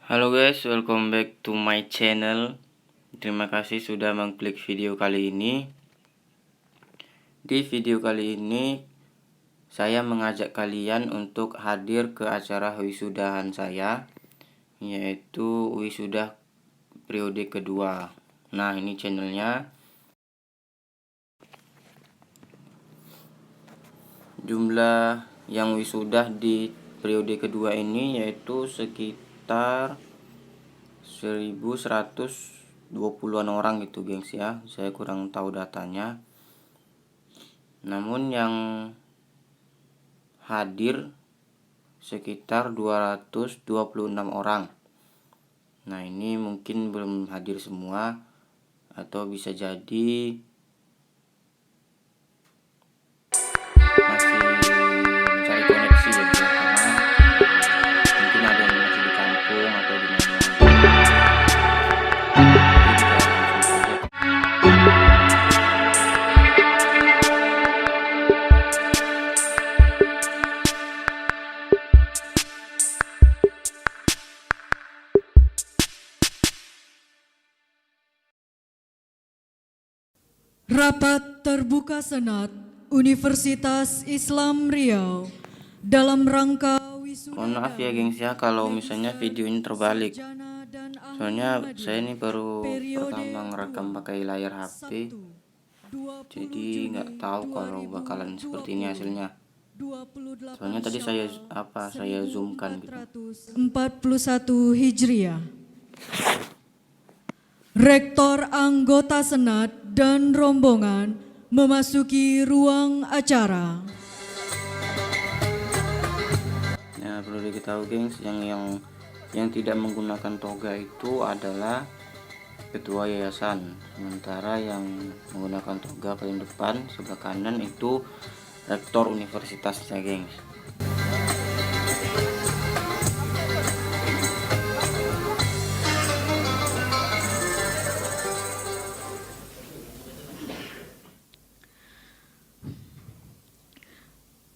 Halo guys, welcome back to my channel. Terima kasih sudah mengklik video kali ini. Di video kali ini saya mengajak kalian untuk hadir ke acara wisudahan saya, yaitu wisuda periode kedua. Nah, ini channelnya. Jumlah yang wisuda di periode kedua ini yaitu sekitar 1120-an orang gitu gengs ya. Saya kurang tahu datanya. Namun yang hadir sekitar 226 orang. Nah, ini mungkin belum hadir semua atau bisa jadi masih mencari koneksi ya, karena mungkin ada yang masih di kampung atau di mana. Rapat terbuka Senat Universitas Islam Riau dalam rangka wisuda. Mohon maaf ya gengs ya kalau misalnya video ini terbalik. Soalnya saya ini baru pertama ngerekam pakai layar HP. Jadi nggak tahu kalau bakalan seperti ini hasilnya. Soalnya tadi saya zoomkan gitu. 41 Hijriah. Rektor anggota Senat dan rombongan memasuki ruang acara. Nah, perlu diketahui gengs, yang tidak menggunakan toga itu adalah ketua yayasan, sementara yang menggunakan toga paling depan sebelah kanan itu rektor universitasnya gengs.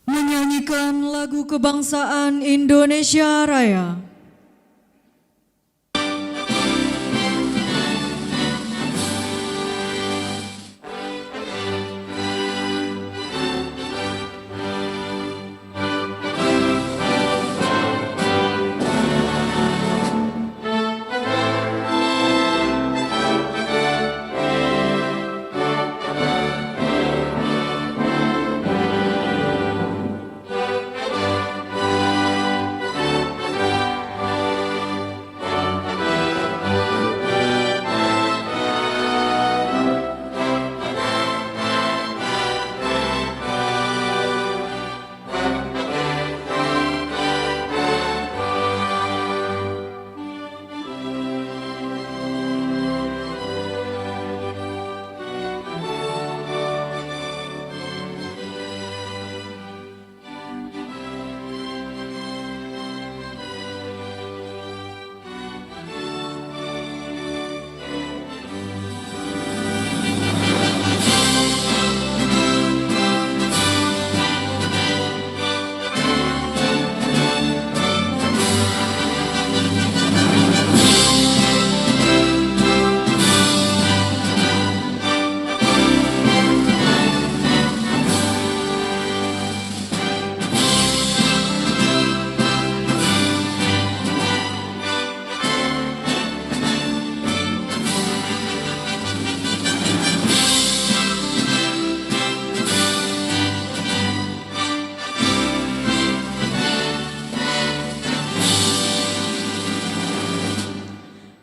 Menyanyikan lagu kebangsaan Indonesia Raya.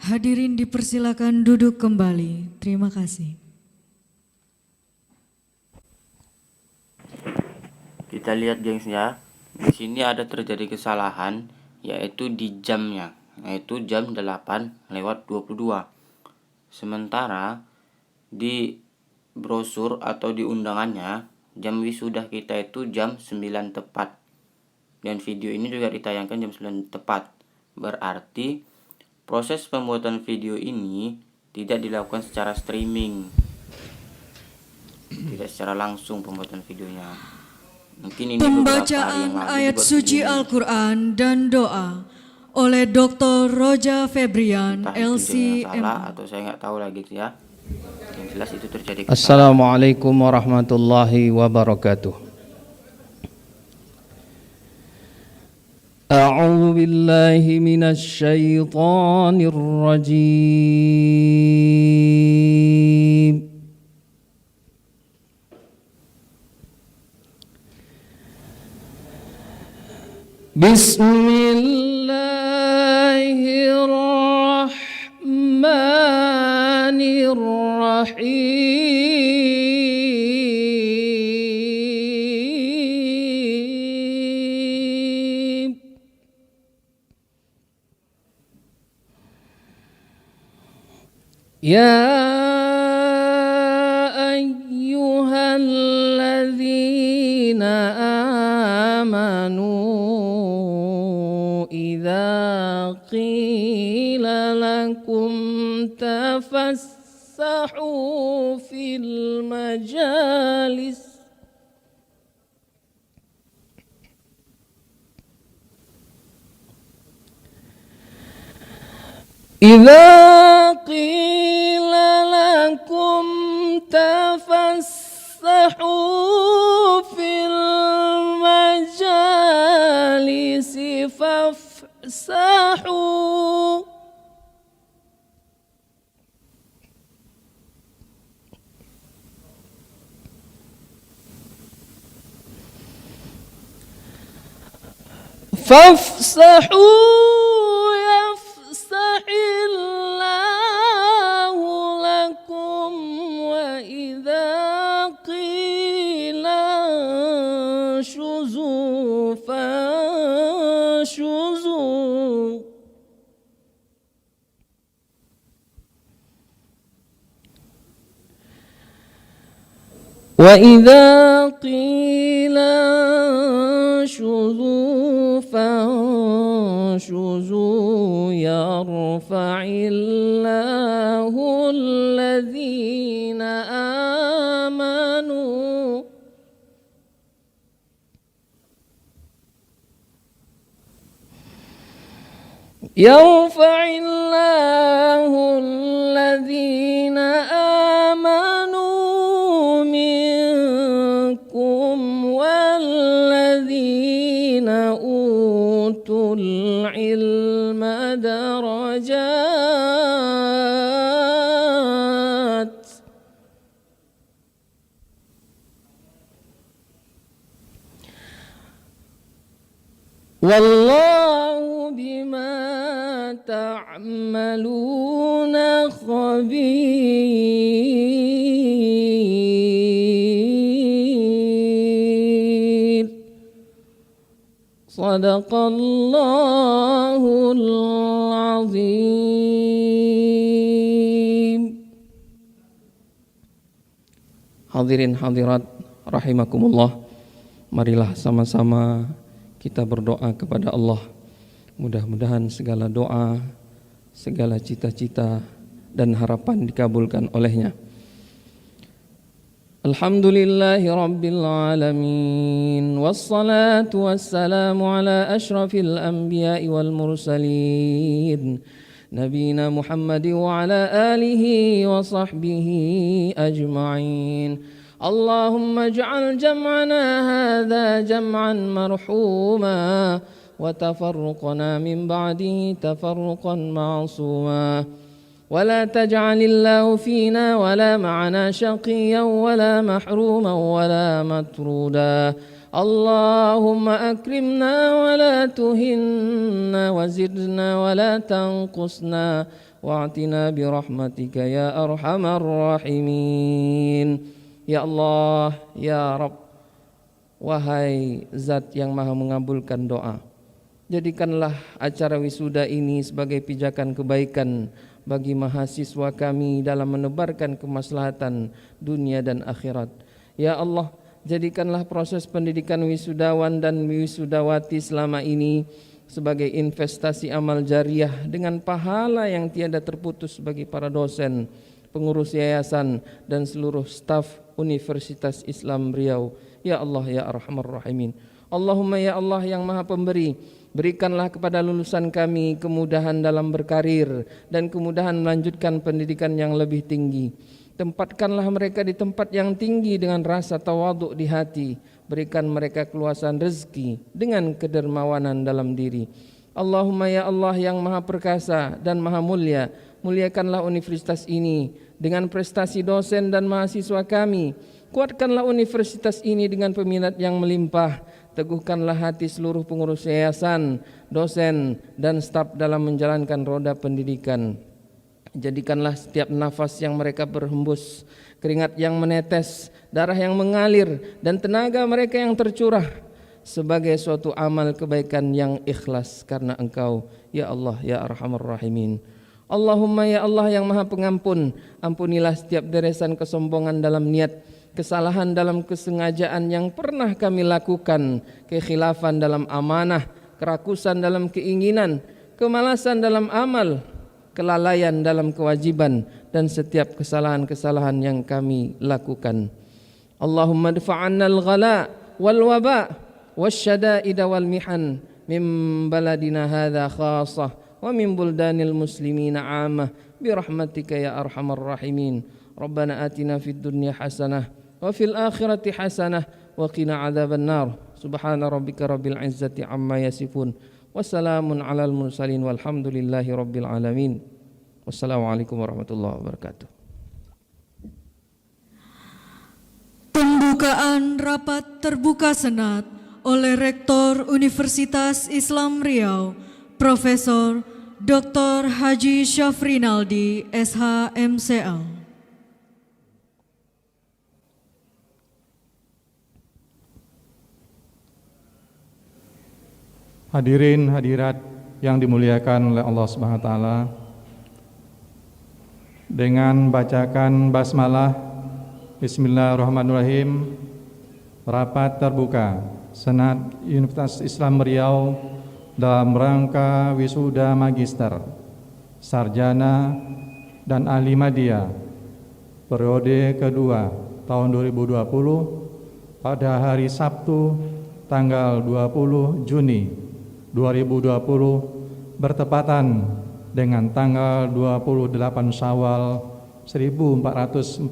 Hadirin dipersilakan duduk kembali. Terima kasih. Kita lihat gengs ya. Di sini ada terjadi kesalahan yaitu di jamnya, yaitu jam 8:22. Sementara di brosur atau di undangannya jam wisuda kita itu jam 9 tepat. Dan video ini juga ditayangkan jam 9 tepat. Berarti proses pembuatan video ini tidak dilakukan secara streaming, tidak secara langsung pembuatan videonya. Mungkin ini Pembacaan ayat suci Al-Quran dan doa oleh Dr. Roja Febrian, Entah itu jeng yang salah LCMA. atau saya nggak tahu lagi ya. Yang jelas itu terjadi kesalahan. Assalamualaikum warahmatullahi wabarakatuh. A'udzu billahi minasy syaithanir rajim. Bismillahirrahmanirrahim. Ya ayyuhalladzina amanu idza qila lakum tafassahu fil majalis idza qila lakum tafassahu fil majalisi fafsahu fafsahu yafsahillahu lakum wa idza qila shuzu fashuzu wa idza qila shuzu fanshuzu yarfa'illahu alladhina amanu yarfa'illahu alladhina amanu minkum walladhina utul ilma darajat wallahu bima ta'maluna khabir. Sadaqallahul azim. Hadirin hadirat rahimakumullah, marilah sama-sama kita berdoa kepada Allah. Mudah-mudahan segala doa, segala cita-cita dan harapan dikabulkan olehnya. Alhamdulillahi rabbil alamin, wassalatu wassalamu ala ashrafil anbiya'i wal mursalin, nabiyina Muhammad wa ala alihi wa sahbihi ajma'in. Allahumma ij'al jam'ana hadha jam'an marhuma wa tafarruqana min ba'dihi tafarruqan ma'suma. ولا تجعل الله فينا ولا معنا شقيا ولا محروما ولا مطرودا. اللهم أكرمنا ولا تهنا وزدنا ولا تنقصنا واعتنا برحمتك يا أرحم الراحمين. Ya Allah, ya Rabb, wahai Zat yang maha mengabulkan doa, jadikanlah acara wisuda ini sebagai pijakan kebaikan bagi mahasiswa kami dalam menebarkan kemaslahatan dunia dan akhirat. Ya Allah, jadikanlah proses pendidikan wisudawan dan wisudawati selama ini sebagai investasi amal jariah dengan pahala yang tiada terputus bagi para dosen, pengurus yayasan dan seluruh staf Universitas Islam Riau. Ya Allah, ya Arhamar Rahimin. Allahumma ya Allah yang maha pemberi, Berikanlah kepada lulusan kami kemudahan dalam berkarir dan kemudahan melanjutkan pendidikan yang lebih tinggi. Tempatkanlah mereka di tempat yang tinggi dengan rasa tawaduk di hati. Berikan mereka keluasan rezeki dengan kedermawanan dalam diri. Allahumma ya Allah yang maha perkasa dan maha mulia, muliakanlah universitas ini dengan prestasi dosen dan mahasiswa kami. Kuatkanlah universitas ini dengan peminat yang melimpah. Teguhkanlah hati seluruh pengurus yayasan, dosen, dan staf dalam menjalankan roda pendidikan. Jadikanlah setiap nafas yang mereka berhembus, keringat yang menetes, darah yang mengalir, dan tenaga mereka yang tercurah sebagai suatu amal kebaikan yang ikhlas karena Engkau, ya Allah, ya Arhamar Rahimin. Allahumma ya Allah yang maha pengampun, ampunilah setiap deresan kesombongan dalam niat, kesalahan dalam kesengajaan yang pernah kami lakukan, kekhilafan dalam amanah, kerakusan dalam keinginan, kemalasan dalam amal, kelalaian dalam kewajiban, dan setiap kesalahan-kesalahan yang kami lakukan. Allahumma dfa'anna al-ghala wal waba wasyada'ida wal mihan min baladina hadha khasah wa min buldanil muslimina 'amah birahmatika ya arhamar rahimin. Rabbana atina fid dunya hasanah wa fil akhirati hasanah wa qina adzaban nar. Subhana rabbika rabbil izzati amma yasifun. Wassalamun alal mursalin walhamdulillahi rabbil alamin. Wassalamualaikum warahmatullahi wabarakatuh. Pembukaan rapat terbuka Senat oleh Rektor Universitas Islam Riau, Profesor Dr. Haji Syafrinaldi, SH.MCL. Hadirin hadirat yang dimuliakan oleh Allah Subhanahu wa taala, dengan bacakan basmalah Bismillahirrahmanirrahim, rapat terbuka Senat Universitas Islam Riau dalam rangka wisuda magister, sarjana, dan ahli media periode kedua tahun 2020 pada hari Sabtu tanggal 20 Juni 2020 bertepatan dengan tanggal 28 Syawal 1441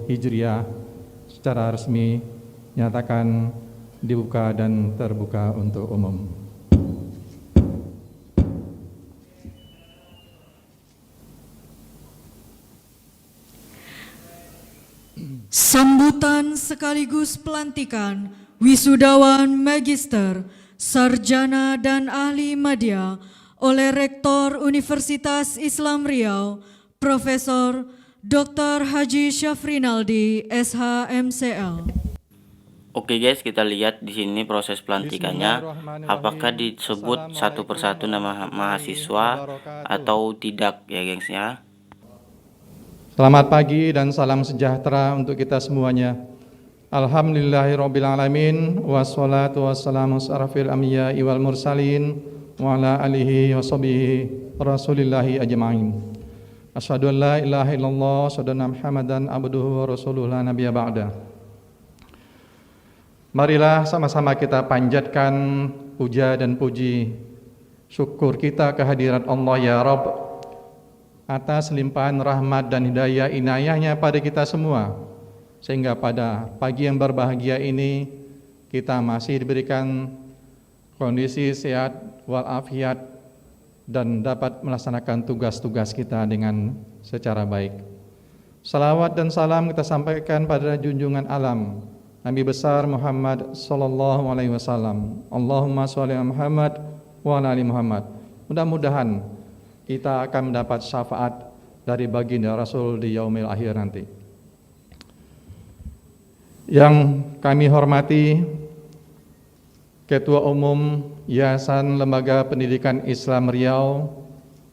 Hijriah secara resmi nyatakan dibuka dan terbuka untuk umum. Sambutan sekaligus pelantikan wisudawan magister, sarjana dan ahli media oleh Rektor Universitas Islam Riau, Profesor Dr. Haji Syafrinaldi, SH.MCL. Oke guys, kita lihat di sini proses pelantikannya. Apakah disebut satu persatu nama mahasiswa atau tidak ya gengs ya? Selamat pagi dan salam sejahtera untuk kita semuanya. Alhamdulillahirrabbilalamin, wassalatu wassalamu asrafil anbiya'i wal mursalin wa ala alihi wa sahbihi rasulillahi ajma'in. Asyhadu an la ilaha illallah, asyhadu anna Muhammadan abduhu wa rasuluhu la nabiyya ba'da. Marilah sama-sama kita panjatkan puja dan puji syukur kita kehadirat Allah ya Rabb atas limpahan rahmat dan hidayah inayahnya pada kita semua, sehingga pada pagi yang berbahagia ini kita masih diberikan kondisi sehat walafiat dan dapat melaksanakan tugas-tugas kita dengan secara baik. Salawat dan salam kita sampaikan pada junjungan alam Nabi besar Muhammad sallallahu alaihi wasallam. Allahumma sholli ala Muhammad wa ala ali Muhammad. Mudah-mudahan kita akan mendapat syafaat dari baginda Rasul di yaumil akhir nanti. Yang kami hormati Ketua Umum Yayasan Lembaga Pendidikan Islam Riau,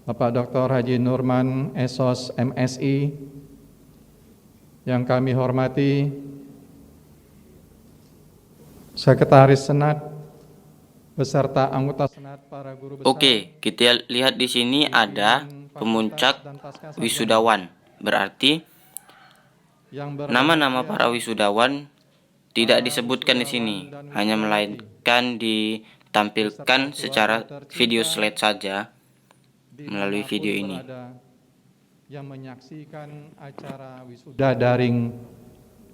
Bapak Dr. Haji Nurman, SOS MSI. Yang kami hormati Sekretaris Senat beserta anggota Senat, para guru besar. Oke, kita lihat di sini ada pemuncak wisudawan. Berarti nama-nama para wisudawan tidak disebutkan di sini, hanya melainkan di tampilkan secara video slide saja melalui video ini. Yang menyaksikan acara wisuda daring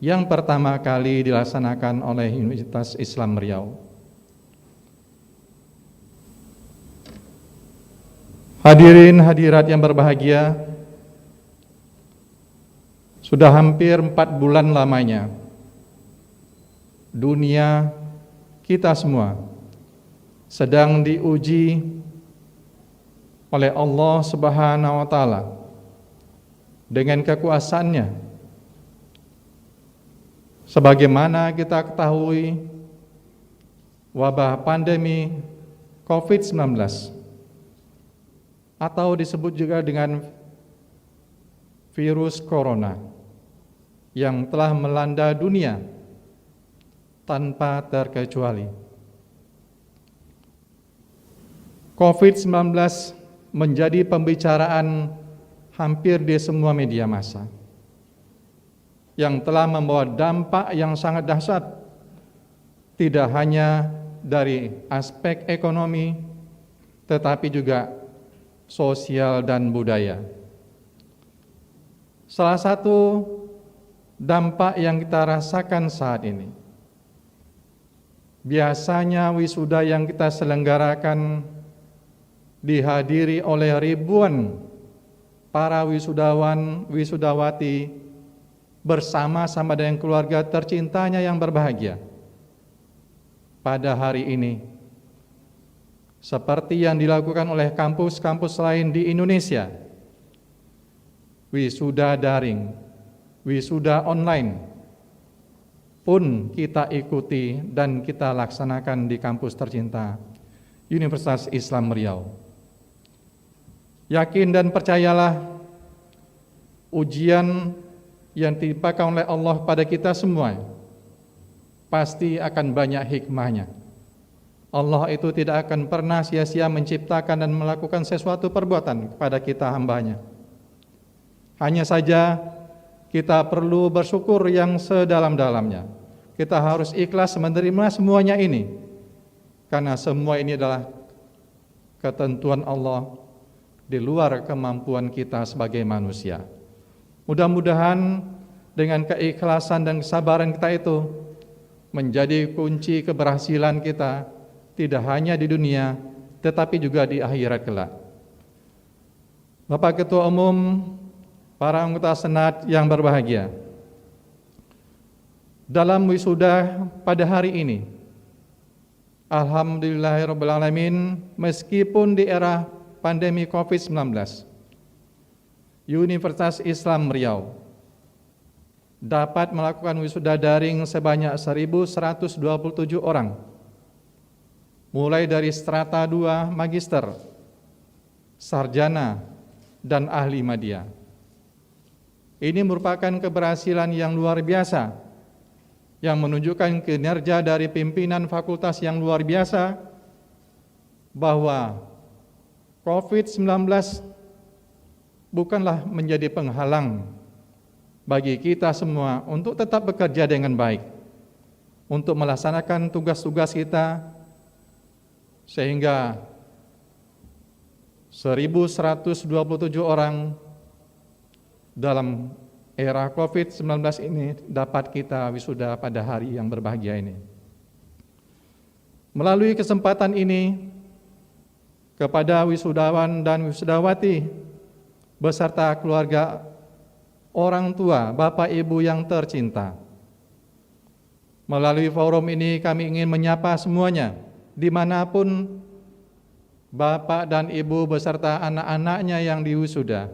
yang pertama kali dilaksanakan oleh Universitas Islam Riau. Hadirin hadirat yang berbahagia, sudah hampir 4 bulan lamanya dunia kita semua sedang diuji oleh Allah Subhanahu wa taala dengan kekuasaannya. Sebagaimana kita ketahui, wabah pandemi COVID-19 atau disebut juga dengan virus corona yang telah melanda dunia tanpa terkecuali. COVID-19 menjadi pembicaraan hampir di semua media massa, yang telah membawa dampak yang sangat dahsyat, tidak hanya dari aspek ekonomi, tetapi juga sosial dan budaya. Salah satu dampak yang kita rasakan saat ini, biasanya wisuda yang kita selenggarakan dihadiri oleh ribuan para wisudawan, wisudawati bersama-sama dengan keluarga tercintanya yang berbahagia. Pada hari ini, seperti yang dilakukan oleh kampus-kampus lain di Indonesia, wisuda daring, wisuda online pun kita ikuti dan kita laksanakan di kampus tercinta Universitas Islam Riau. Yakin dan percayalah, ujian yang ditimpakan oleh Allah pada kita semua pasti akan banyak hikmahnya. Allah itu tidak akan pernah sia-sia menciptakan dan melakukan sesuatu perbuatan kepada kita hambanya. Hanya saja kita perlu bersyukur yang sedalam-dalamnya. Kita harus ikhlas menerima semuanya ini, karena semua ini adalah ketentuan Allah di luar kemampuan kita sebagai manusia. Mudah-mudahan dengan keikhlasan dan kesabaran kita itu menjadi kunci keberhasilan kita, tidak hanya di dunia tetapi juga di akhirat kelak. Bapak Ketua Umum, para anggota Senat yang berbahagia, dalam wisuda pada hari ini, alhamdulillahirrabbilalamin, meskipun di era pandemi COVID-19, Universitas Islam Riau dapat melakukan wisuda daring sebanyak 1.127 orang, mulai dari strata 2 magister, sarjana, dan ahli media. Ini merupakan keberhasilan yang luar biasa, yang menunjukkan kinerja dari pimpinan fakultas yang luar biasa, bahwa COVID-19 bukanlah menjadi penghalang bagi kita semua untuk tetap bekerja dengan baik, untuk melaksanakan tugas-tugas kita, sehingga 1.127 orang dalam era COVID-19 ini dapat kita wisuda pada hari yang berbahagia ini. Melalui kesempatan ini, kepada wisudawan dan wisudawati beserta keluarga, orang tua, Bapak Ibu yang tercinta, melalui forum ini kami ingin menyapa semuanya, dimanapun Bapak dan Ibu beserta anak-anaknya yang diwisuda.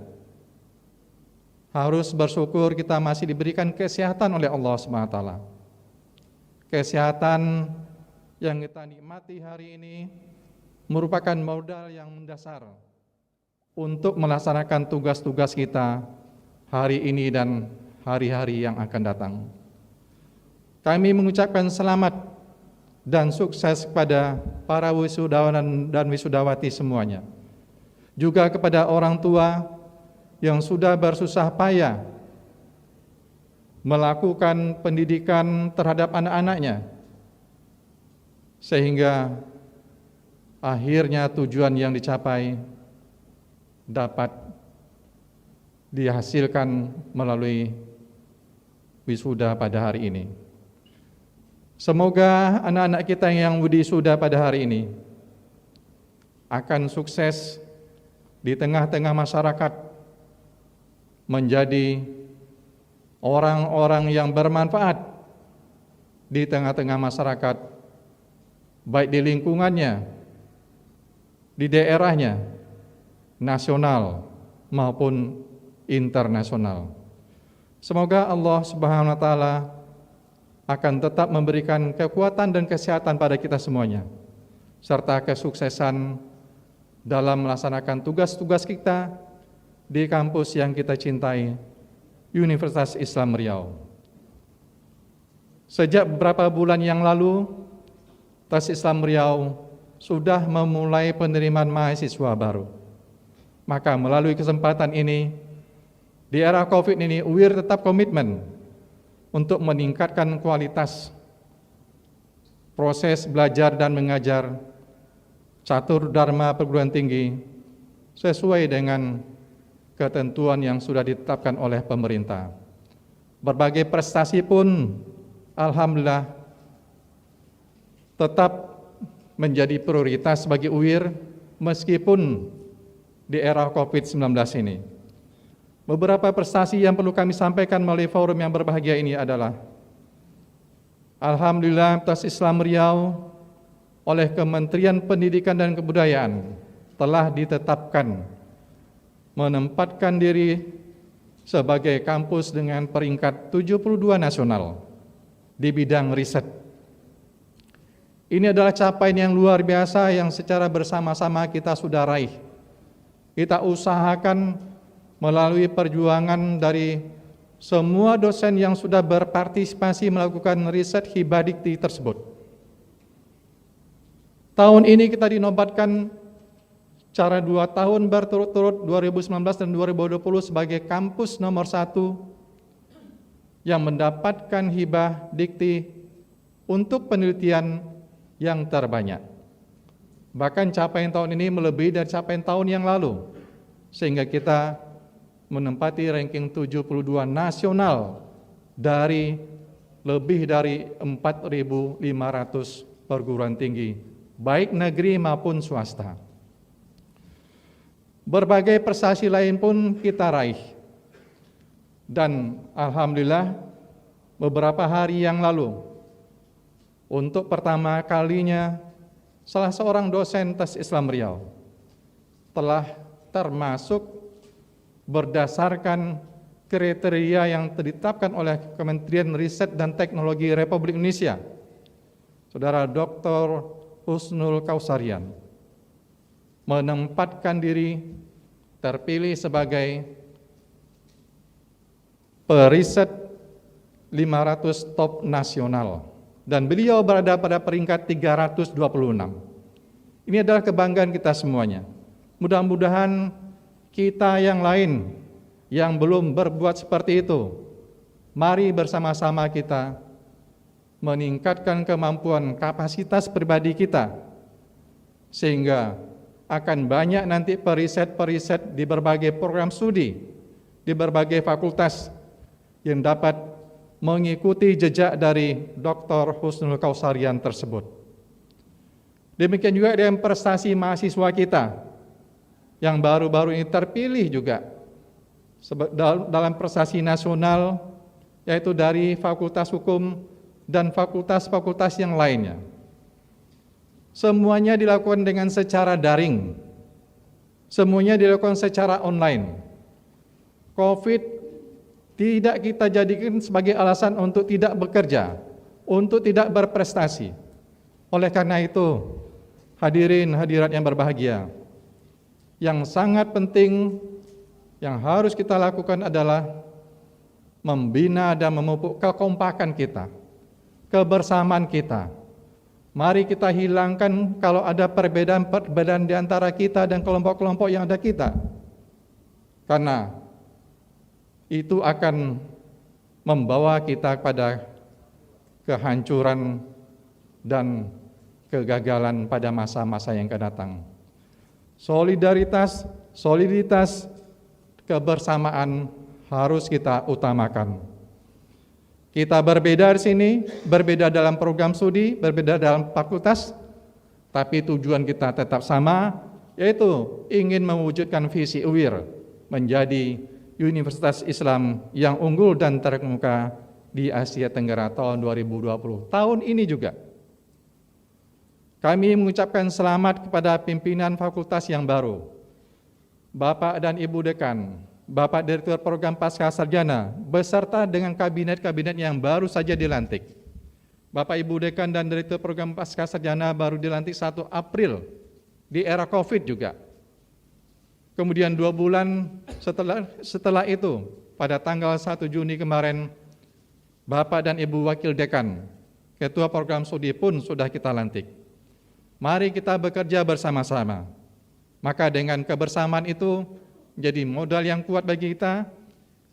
Harus bersyukur kita masih diberikan kesehatan oleh Allah SWT. Kesehatan yang kita nikmati hari ini merupakan modal yang mendasar untuk melaksanakan tugas-tugas kita hari ini dan hari-hari yang akan datang. Kami mengucapkan selamat dan sukses kepada para wisudawan dan wisudawati semuanya. Juga kepada orang tua yang sudah bersusah payah melakukan pendidikan terhadap anak-anaknya, sehingga akhirnya tujuan yang dicapai dapat dihasilkan melalui wisuda pada hari ini. Semoga anak-anak kita yang wisuda pada hari ini akan sukses di tengah-tengah masyarakat, menjadi orang-orang yang bermanfaat di tengah-tengah masyarakat, baik di lingkungannya, di daerahnya, nasional maupun internasional. Semoga Allah Subhanahu wa taala akan tetap memberikan kekuatan dan kesehatan pada kita semuanya, serta kesuksesan dalam melaksanakan tugas-tugas kita di kampus yang kita cintai, Universitas Islam Riau. Sejak beberapa bulan yang lalu, Universitas Islam Riau sudah memulai penerimaan mahasiswa baru. Maka melalui kesempatan ini, di era COVID ini, UIR tetap komitmen untuk meningkatkan kualitas proses belajar dan mengajar catur dharma perguruan tinggi sesuai dengan ketentuan yang sudah ditetapkan oleh pemerintah. Berbagai prestasi pun alhamdulillah tetap menjadi prioritas bagi UIR meskipun di era COVID-19 ini. Beberapa prestasi yang perlu kami sampaikan melalui forum yang berbahagia ini adalah alhamdulillah Universitas Islam Riau oleh Kementerian Pendidikan dan Kebudayaan telah ditetapkan menempatkan diri sebagai kampus dengan peringkat 72 nasional di bidang riset. Ini adalah capaian yang luar biasa yang secara bersama-sama kita sudah raih. Kita usahakan melalui perjuangan dari semua dosen yang sudah berpartisipasi melakukan riset hibah dikti tersebut. Tahun ini kita dinobatkan secara 2 tahun berturut-turut 2019 dan 2020 sebagai kampus nomor 1 yang mendapatkan hibah dikti untuk penelitian yang terbanyak. Bahkan capaian tahun ini melebihi dari capaian tahun yang lalu, sehingga kita menempati ranking 72 nasional dari lebih dari 4.500 perguruan tinggi, baik negeri maupun swasta. Berbagai prestasi lain pun kita raih. Dan alhamdulillah beberapa hari yang lalu, untuk pertama kalinya salah seorang dosen tes Islam Riau telah termasuk berdasarkan kriteria yang ditetapkan oleh Kementerian Riset dan Teknologi Republik Indonesia, Saudara Dr. Husnul Kausarian, menempatkan diri terpilih sebagai periset 500 top nasional, dan beliau berada pada peringkat 326. Ini adalah kebanggaan kita semuanya. Mudah-mudahan kita yang lain yang belum berbuat seperti itu, mari bersama-sama kita meningkatkan kemampuan kapasitas pribadi kita, sehingga akan banyak nanti periset-periset di berbagai program studi, di berbagai fakultas yang dapat mengikuti jejak dari Dr. Husnul Kausarian tersebut. Demikian juga dengan prestasi mahasiswa kita yang baru-baru ini terpilih juga dalam prestasi nasional, yaitu dari Fakultas Hukum dan fakultas-fakultas yang lainnya. Semuanya dilakukan dengan secara daring, semuanya dilakukan secara online. COVID tidak kita jadikan sebagai alasan untuk tidak bekerja, untuk tidak berprestasi. Oleh karena itu, hadirin hadirat yang berbahagia, yang sangat penting yang harus kita lakukan adalah membina dan memupuk kekompakan kita, kebersamaan kita. Mari kita hilangkan kalau ada perbedaan-perbedaan di antara kita dan kelompok-kelompok yang ada kita. Karena itu akan membawa kita pada kehancuran dan kegagalan pada masa-masa yang akan datang. Soliditas, kebersamaan harus kita utamakan. Kita berbeda di sini, berbeda dalam program studi, berbeda dalam fakultas, tapi tujuan kita tetap sama, yaitu ingin mewujudkan visi UIR menjadi Universitas Islam yang unggul dan terkemuka di Asia Tenggara tahun 2020. Tahun ini juga kami mengucapkan selamat kepada pimpinan fakultas yang baru, Bapak dan Ibu Dekan, Bapak Direktur Program Pascasarjana, beserta dengan kabinet-kabinet yang baru saja dilantik. Bapak Ibu Dekan dan Direktur Program Pascasarjana baru dilantik 1 April di era COVID juga. Kemudian 2 bulan setelah itu, pada tanggal 1 Juni kemarin, Bapak dan Ibu Wakil Dekan, Ketua Program Studi pun sudah kita lantik. Mari kita bekerja bersama-sama. Maka dengan kebersamaan itu menjadi modal yang kuat bagi kita.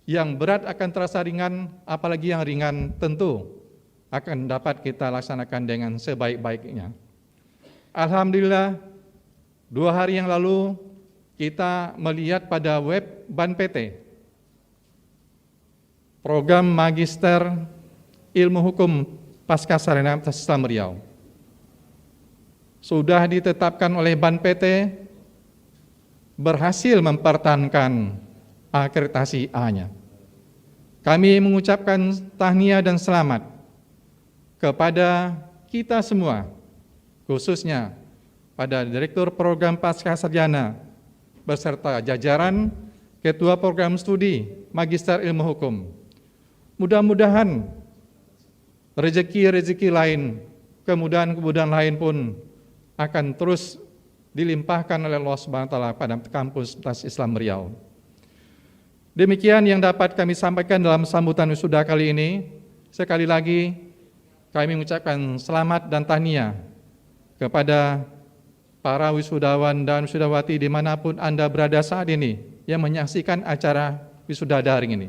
Yang berat akan terasa ringan, apalagi yang ringan tentu akan dapat kita laksanakan dengan sebaik-baiknya. Alhamdulillah, 2 hari yang lalu kita melihat pada web BAN PT, Program Magister Ilmu Hukum Pascasarjana Islam Riau, sudah ditetapkan oleh BAN PT berhasil mempertahankan akreditasi A-nya. Kami mengucapkan tahniah dan selamat kepada kita semua, khususnya pada Direktur Program Pascasarjana beserta jajaran Ketua Program Studi Magister Ilmu Hukum. Mudah-mudahan rezeki-rezeki lain, kemudahan-kemudahan lain pun akan terus dilimpahkan oleh Allah Subhanahu wa taala pada kampus Universitas Islam Riau. Demikian yang dapat kami sampaikan dalam sambutan wisuda kali ini. Sekali lagi kami mengucapkan selamat dan tahniah kepada para wisudawan dan wisudawati dimanapun Anda berada saat ini yang menyaksikan acara wisuda daring ini.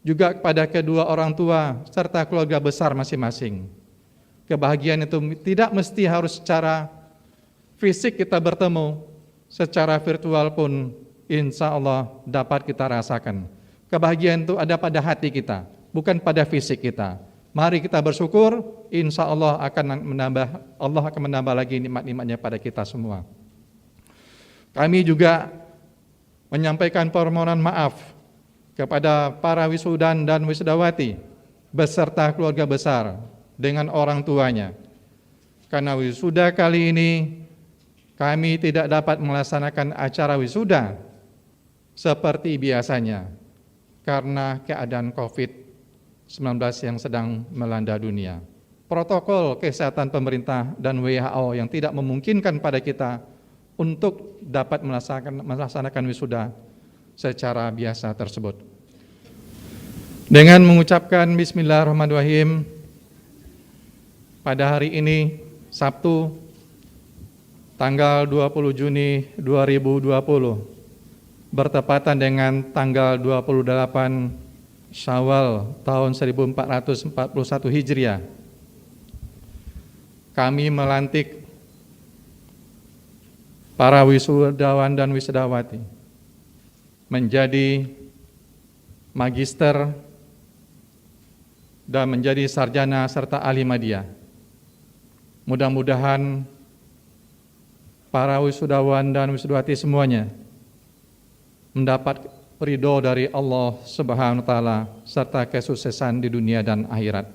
Juga kepada kedua orang tua serta keluarga besar masing-masing. Kebahagiaan itu tidak mesti harus secara fisik kita bertemu, secara virtual pun insya Allah dapat kita rasakan. Kebahagiaan itu ada pada hati kita, bukan pada fisik kita. Mari kita bersyukur, insya Allah akan menambah lagi nikmat-nikmatnya pada kita semua. Kami juga menyampaikan permohonan maaf kepada para wisudan dan wisudawati beserta keluarga besar dengan orang tuanya. Karena wisuda kali ini kami tidak dapat melaksanakan acara wisuda seperti biasanya karena keadaan COVID-19 yang sedang melanda dunia. Protokol kesehatan pemerintah dan WHO yang tidak memungkinkan pada kita untuk dapat melaksanakan wisuda secara biasa tersebut. Dengan mengucapkan Bismillahirrahmanirrahim, pada hari ini Sabtu tanggal 20 Juni 2020 bertepatan dengan tanggal 28 Syawal tahun 1441 Hijriah. Kami melantik para wisudawan dan wisudawati menjadi magister dan menjadi sarjana serta ahli media. Mudah-mudahan para wisudawan dan wisudawati semuanya mendapat ridho dari Allah Subhanahu wa taala serta kesuksesan di dunia dan akhirat.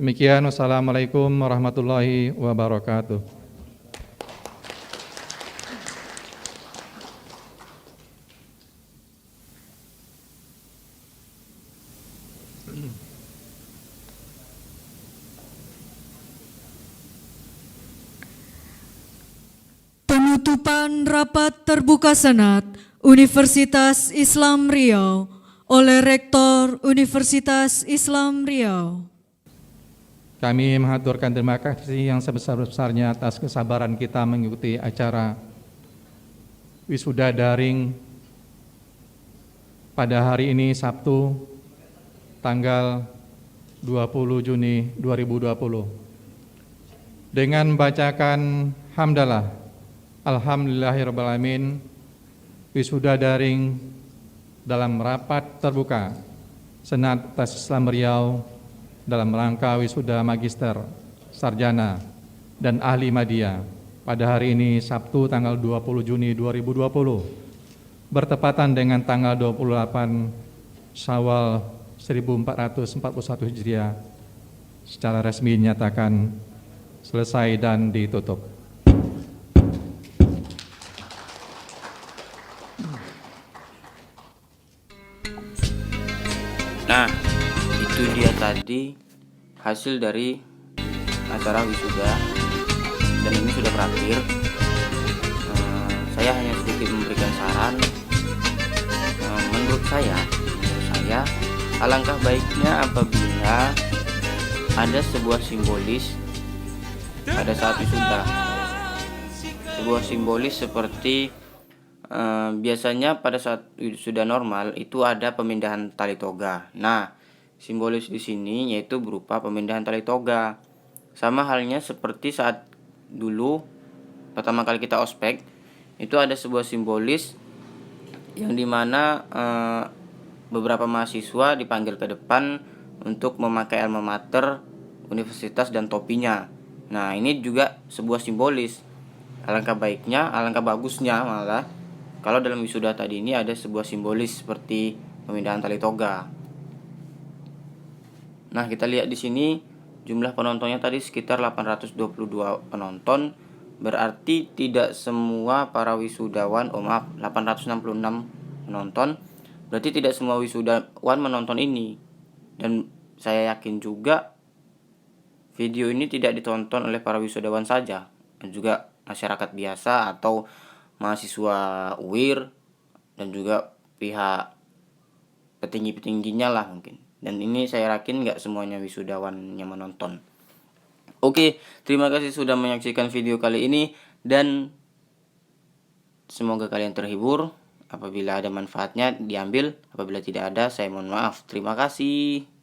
Demikian, wassalamualaikum warahmatullahi wabarakatuh. Penutupan rapat terbuka Senat Universitas Islam Riau oleh Rektor Universitas Islam Riau. Kami mengaturkan terima kasih yang sebesar-besarnya atas kesabaran kita mengikuti acara wisuda daring pada hari ini Sabtu tanggal 20 Juni 2020. dengan membacakan hamdalah. Alhamdulillahirrabbilalamin. Wisuda daring dalam rapat terbuka Senat Tes Islam Riau dalam rangka wisuda magister, sarjana, dan ahli madya pada hari ini Sabtu tanggal 20 Juni 2020 bertepatan dengan tanggal 28 Syawal 1441 Hijriah secara resmi dinyatakan selesai dan ditutup. Nah, itu dia tadi hasil dari acara wisuda, dan ini sudah berakhir. Saya hanya sedikit memberikan saran. Menurut saya alangkah baiknya apabila ada sebuah simbolis pada saat wisuda. Sebuah simbolis seperti biasanya pada saat wisuda normal itu ada pemindahan tali toga. Nah, simbolis di sini yaitu berupa pemindahan tali toga. Sama halnya seperti saat dulu pertama kali kita ospek, itu ada sebuah simbolis yang dimana beberapa mahasiswa dipanggil ke depan untuk memakai alma mater, universitas, dan topinya. Nah, ini juga sebuah simbolis. Alangkah bagusnya malah kalau dalam wisuda tadi ini ada sebuah simbolis seperti pemindahan tali toga. Nah, kita lihat di sini jumlah penontonnya tadi sekitar 822 penonton. Berarti tidak semua para wisudawan, 866 penonton. Berarti tidak semua wisudawan menonton ini. Dan saya yakin juga video ini tidak ditonton oleh para wisudawan saja, dan juga masyarakat biasa atau mahasiswa UIR dan juga pihak petinggi-petingginya lah mungkin. Dan ini saya yakin nggak semuanya wisudawan yang menonton. Oke, terima kasih sudah menyaksikan video kali ini, dan semoga kalian terhibur. Apabila ada manfaatnya diambil, apabila tidak ada saya mohon maaf. Terima kasih.